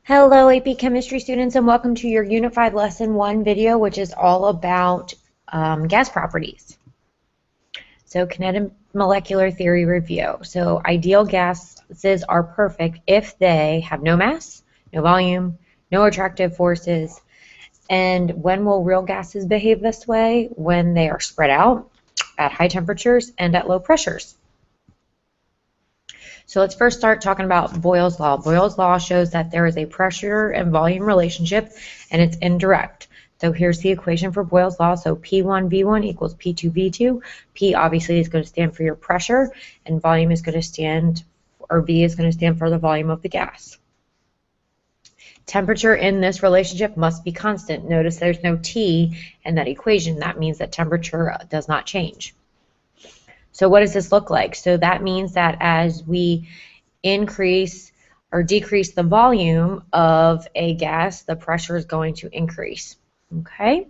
Hello, AP Chemistry students, and welcome to your Unit 5 Lesson 1 video, which is all about gas properties. So, kinetic molecular theory review. So, ideal gases are perfect if they have no mass, no volume, no attractive forces. And when will real gases behave this way? When they are spread out at high temperatures and at low pressures. So let's first start talking about Boyle's law. Boyle's law shows that there is a pressure and volume relationship, and it's indirect. So here's the equation for Boyle's law. So P1V1 equals P2V2. P obviously is going to stand for your pressure, and volume is going to stand, or V is going to stand for the volume of the gas. Temperature in this relationship must be constant. Notice there's no T in that equation. That means that temperature does not change. So what does this look like? So that means that as we increase or decrease the volume of a gas, the pressure is going to increase. Okay?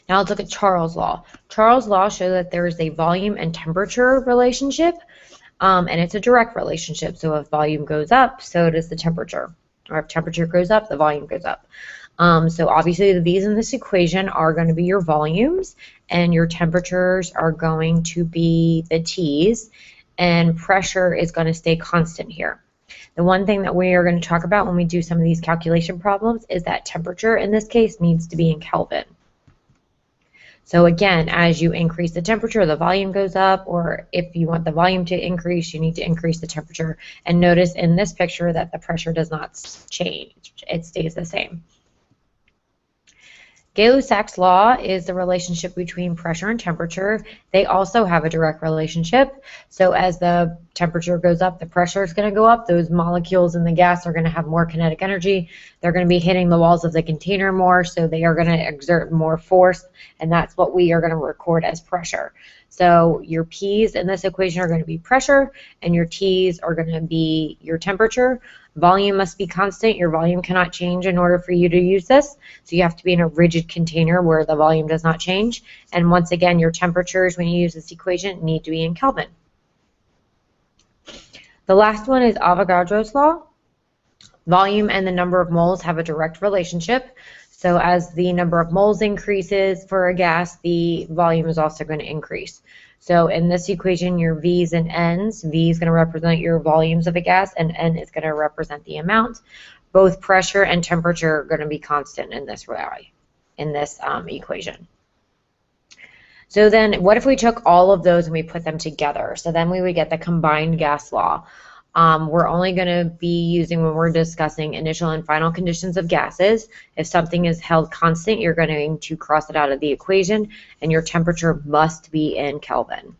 Now let's look at Charles' law. Charles' law shows that there is a volume and temperature relationship, and it's a direct relationship. So if volume goes up, so does the temperature. Or if temperature goes up, the volume goes up. So obviously the V's in this equation are going to be your volumes, and your temperatures are going to be the T's, and pressure is going to stay constant here. The one thing that we are going to talk about when we do some of these calculation problems is that temperature in this case needs to be in Kelvin. So again, as you increase the temperature, the volume goes up, or if you want the volume to increase, you need to increase the temperature. And notice in this picture that the pressure does not change. It stays the same. Gay-Lussac's law is the relationship between pressure and temperature. They also have a direct relationship. So as the temperature goes up, the pressure is going to go up. Those molecules in the gas are going to have more kinetic energy. They're going to be hitting the walls of the container more, so they are going to exert more force, and that's what we are going to record as pressure. So your P's in this equation are going to be pressure, and your T's are going to be your temperature. Volume must be constant. Your volume cannot change in order for you to use this. So you have to be in a rigid container where the volume does not change. And once again, your temperatures, when you use this equation, need to be in Kelvin. The last one is Avogadro's law. Volume and the number of moles have a direct relationship. So as the number of moles increases for a gas, the volume is also going to increase. So in this equation, your V's and N's, V is going to represent your volumes of a gas, and N is going to represent the amount. Both pressure and temperature are going to be constant in this equation. So then what if we took all of those and we put them together? So then we would get the combined gas law. We're only going to be using when we're discussing initial and final conditions of gases. If something is held constant, you're going to cross it out of the equation, and your temperature must be in Kelvin.